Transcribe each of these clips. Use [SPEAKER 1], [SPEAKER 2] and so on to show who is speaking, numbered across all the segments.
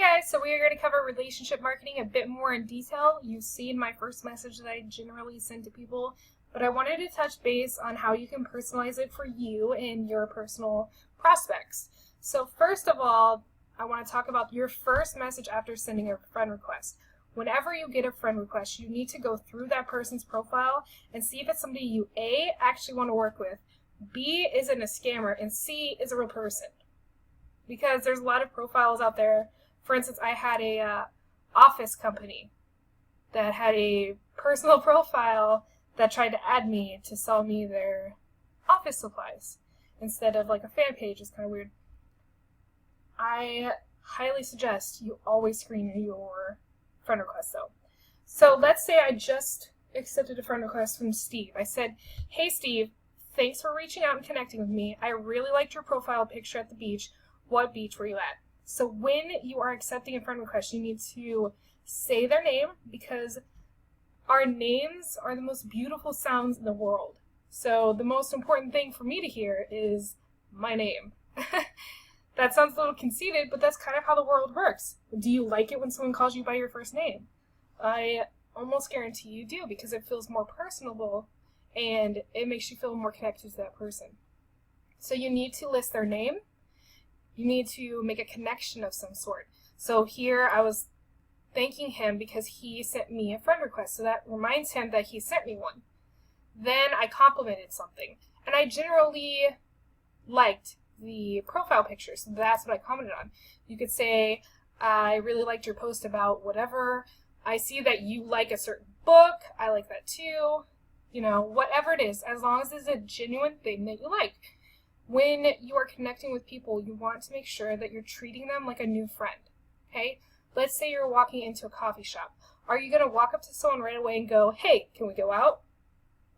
[SPEAKER 1] guys, so we are going to cover relationship marketing a bit more in detail. You've seen my first message that I generally send to people, but I wanted to touch base on how you can personalize it for you and your personal prospects. So first of all, I want to talk about your first message after sending a friend request. Whenever you get a friend request, you need to go through that person's profile and see if it's somebody you A, actually want to work with, B, isn't a scammer, and C, is a real person. Because there's a lot of profiles out there. For instance, I had a office company that had a personal profile that tried to add me to sell me their office supplies instead of like a fan page. It's kind of weird. I highly suggest you always screen your friend requests though. So let's say I just accepted a friend request from Steve. I said, "Hey Steve, thanks for reaching out and connecting with me. I really liked your profile picture at the beach. What beach were you at?" So when you are accepting a friend request, you need to say their name, because our names are the most beautiful sounds in the world. So the most important thing for me to hear is my name. That sounds a little conceited, but that's kind of how the world works. Do you like it when someone calls you by your first name? I almost guarantee you do, because it feels more personable and it makes you feel more connected to that person. So you need to list their name. You need to make a connection of some sort. So here I was thanking him because he sent me a friend request, so that reminds him that he sent me one. Then I complimented something, and I generally liked the profile picture, so that's what I commented on. You could say, "I really liked your post about whatever. I see that you like a certain book. I like that too." You know, whatever it is, as long as it's a genuine thing that you like. When you are connecting with people, you want to make sure that you're treating them like a new friend, okay? Let's say you're walking into a coffee shop. Are you going to walk up to someone right away and go, "Hey, can we go out?"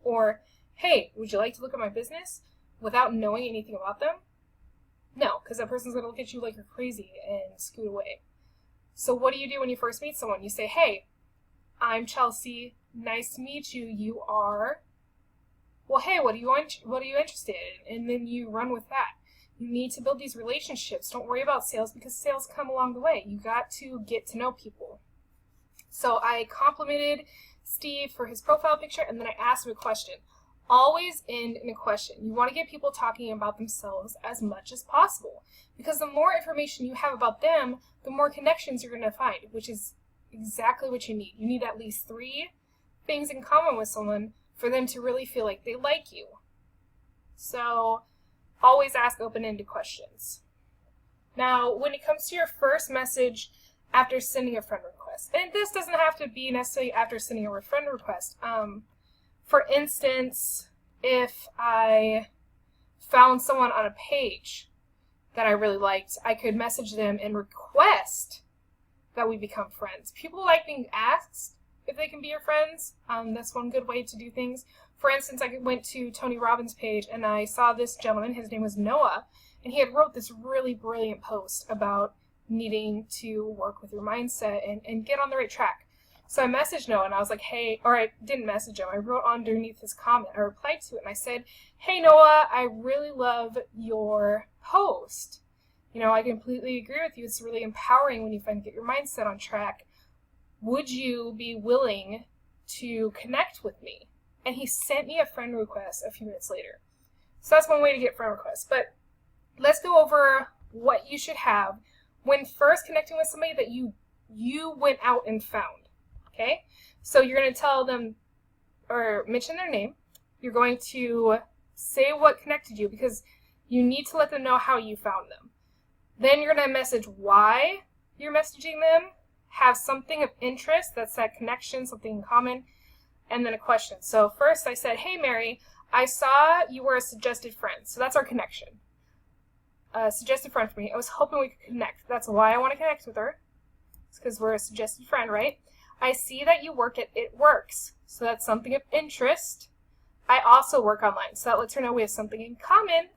[SPEAKER 1] Or, "Hey, would you like to look at my business?" without knowing anything about them? No, because that person's going to look at you like you're crazy and scoot away. So what do you do when you first meet someone? You say, "Hey, I'm Chelsea. Nice to meet you. You are..." Well, "Hey, what are you interested in?" And then you run with that. You need to build these relationships. Don't worry about sales, because sales come along the way. You got to get to know people. So I complimented Steve for his profile picture, and then I asked him a question. Always end in a question. You want to get people talking about themselves as much as possible, because the more information you have about them, the more connections you're going to find, which is exactly what you need. You need at least 3 things in common with someone for them to really feel like they like you. So always ask open-ended questions. Now, when it comes to your first message after sending a friend request, and this doesn't have to be necessarily after sending a friend request. For instance, if I found someone on a page that I really liked, I could message them and request that we become friends. People like being asked if they can be your friends. That's one good way to do things. For instance, I went to Tony Robbins' page and I saw this gentleman, his name was Noah, and he had wrote this really brilliant post about needing to work with your mindset and get on the right track. So I messaged Noah and I was like, "Hey," or I didn't message him, I wrote underneath his comment, I replied to it and I said, "Hey Noah, I really love your post. You know, I completely agree with you. It's really empowering when you finally get your mindset on track. Would you be willing to connect with me?" And he sent me a friend request a few minutes later. So that's one way to get friend requests. But let's go over what you should have when first connecting with somebody that you went out and found. Okay? So you're going to tell them or mention their name. You're going to say what connected you, because you need to let them know how you found them. Then you're going to message why you're messaging them. Have something of interest, that's that connection, something in common, and then a question. So first I said, "Hey Mary, I saw you were a suggested friend." So that's our connection. Suggested friend for me. I was hoping we could connect. That's why I want to connect with her. It's because we're a suggested friend, right? "I see that you work at It Works." So that's something of interest. "I also work online." So that lets her know we have something in common.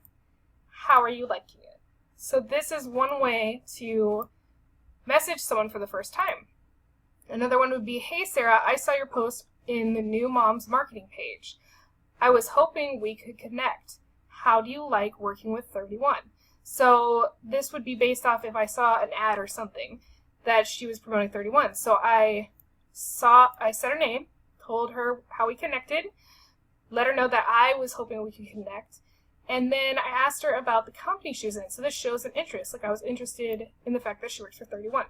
[SPEAKER 1] How are you liking it? So this is one way to message someone for the first time. Another one would be, "Hey Sarah, I saw your post in the New Moms marketing page. I was hoping we could connect. How do you like working with 31? So this would be based off if I saw an ad or something. that she was promoting 31. So I said her name, told her how we connected, let her know that I was hoping we could connect. And then I asked her about the company she was in. So this shows an interest. Like, I was interested in the fact that she works for 31.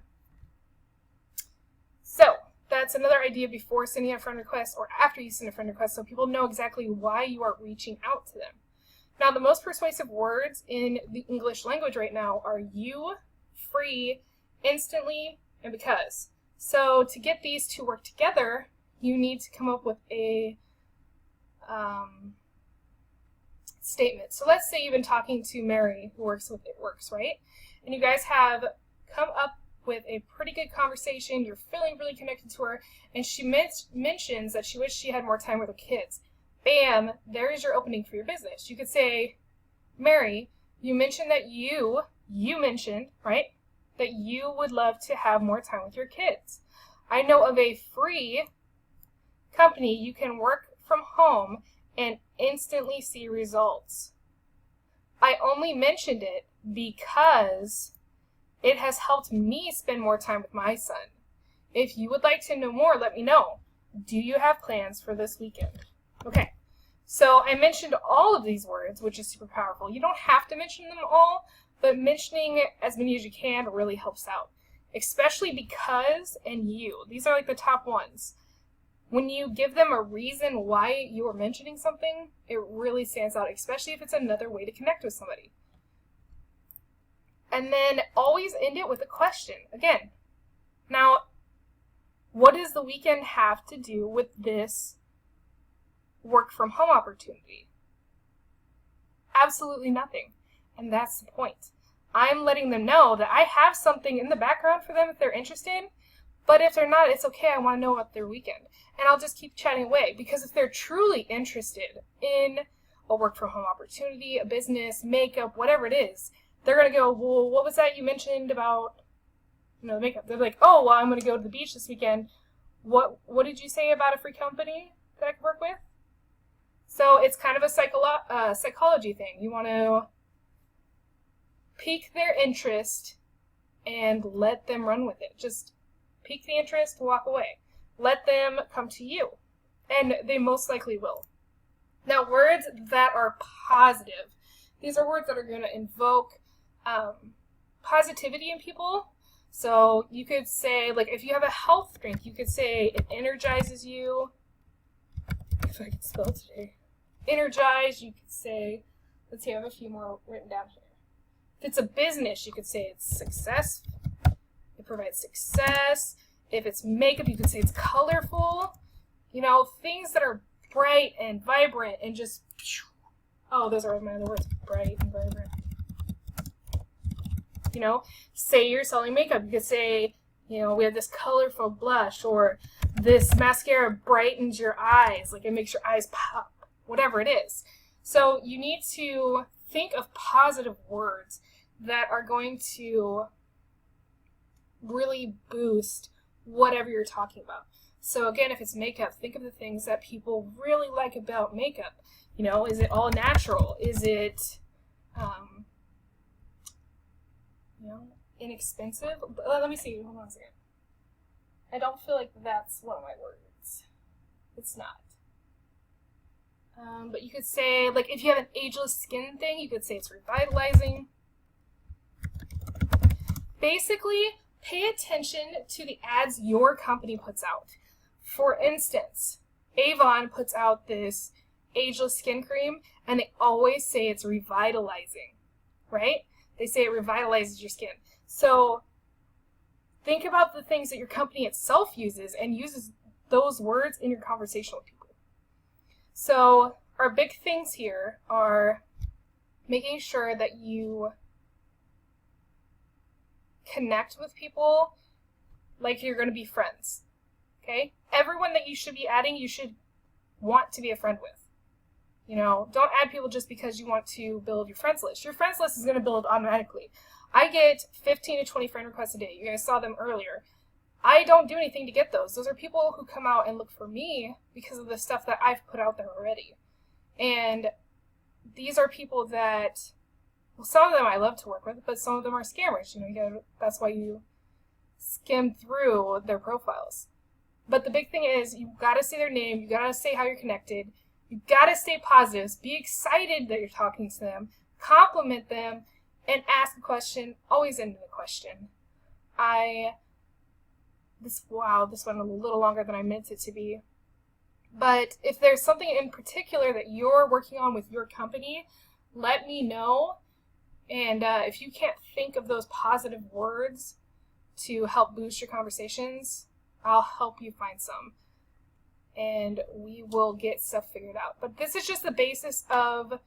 [SPEAKER 1] So that's another idea before sending a friend request or after you send a friend request, so people know exactly why you are reaching out to them. Now, the most persuasive words in the English language right now are you, free, instantly, and because. So to get these to work together, you need to come up with a statement. So let's say you've been talking to Mary, who works with It Works, right? And you guys have come up with a pretty good conversation. You're feeling really connected to her, and she mentions that she wished she had more time with her kids. Bam, there is your opening for your business. You could say, Mary, you mentioned that you mentioned, right, that you would love to have more time with your kids. I know of a free company you can work from home and instantly see results. I only mentioned it because it has helped me spend more time with my son. If you would like to know more, let me know. Do you have plans for this weekend? Okay, so I mentioned all of these words, which is super powerful. You don't have to mention them all, but mentioning as many as you can really helps out. Especially because and you. These are like the top ones. When you give them a reason why you are mentioning something, it really stands out, especially if it's another way to connect with somebody. And then always end it with a question. Again, now, what does the weekend have to do with this work from home opportunity? Absolutely nothing. And that's the point. I'm letting them know that I have something in the background for them if they're interested. But if they're not, it's okay. I want to know about their weekend. And I'll just keep chatting away. Because if they're truly interested in a work from home opportunity, a business, makeup, whatever it is, they're going to go, well, what was that you mentioned about, the makeup? They're like, oh, well, I'm going to go to the beach this weekend. What did you say about a free company that I could work with? So it's kind of a psychology thing. You want to pique their interest and let them run with it. Just pique the interest, walk away. Let them come to you. And they most likely will. Now, words that are positive. These are words that are going to invoke positivity in people. So you could say, like, if you have a health drink, you could say it energizes you. If I could spell today. Energize, you could say, let's see, I have a few more written down here. If it's a business, you could say it's success. It provides success. If it's makeup, you could say it's colorful. Things that are bright and vibrant and just, oh, those are my other words, bright and vibrant. Say you're selling makeup. You could say, we have this colorful blush, or this mascara brightens your eyes, like it makes your eyes pop, whatever it is. So you need to think of positive words that are going to really boost whatever you're talking about. So again, if it's makeup, think of the things that people really like about makeup. Is it all natural? Is it, inexpensive? Let me see. Hold on a second. I don't feel like that's one of my words. It's not. But you could say, like, if you have an ageless skin thing, you could say it's revitalizing. Basically, pay attention to the ads your company puts out. For instance, Avon puts out this ageless skin cream, and they always say it's revitalizing, right? They say it revitalizes your skin. So think about the things that your company itself uses and uses those words in your conversation with people. So our big things here are making sure that you connect with people like you're going to be friends. Okay? Everyone that you should be adding, you should want to be a friend with. Don't add people just because you want to build your friends list. Your friends list is going to build automatically. I get 15 to 20 friend requests a day. You guys saw them earlier. I don't do anything to get those. Those are people who come out and look for me because of the stuff that I've put out there already. And these are people that, well, some of them I love to work with, but some of them are scammers. That's why you skim through their profiles. But the big thing is, you gotta say their name, you gotta say how you're connected, you gotta stay positive, be excited that you're talking to them, compliment them, and ask a question. Always end with a question. This went a little longer than I meant it to be. But if there's something in particular that you're working on with your company, let me know. And if you can't think of those positive words to help boost your conversations, I'll help you find some. And we will get stuff figured out. But this is just the basis of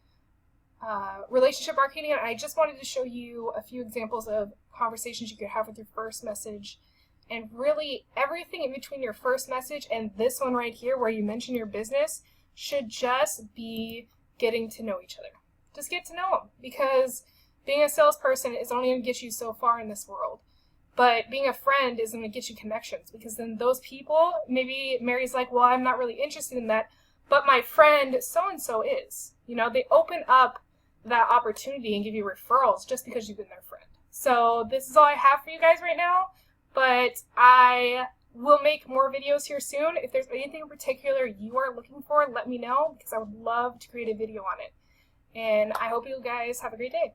[SPEAKER 1] relationship marketing. And I just wanted to show you a few examples of conversations you could have with your first message. And really, everything in between your first message and this one right here where you mention your business should just be getting to know each other. Just get to know them, because being a salesperson is only going to get you so far in this world. But being a friend is going to get you connections, because then those people, maybe Mary's like, well, I'm not really interested in that, but my friend so-and-so is. You know, they open up that opportunity and give you referrals just because you've been their friend. So this is all I have for you guys right now. But I will make more videos here soon. If there's anything in particular you are looking for, let me know, because I would love to create a video on it. And I hope you guys have a great day.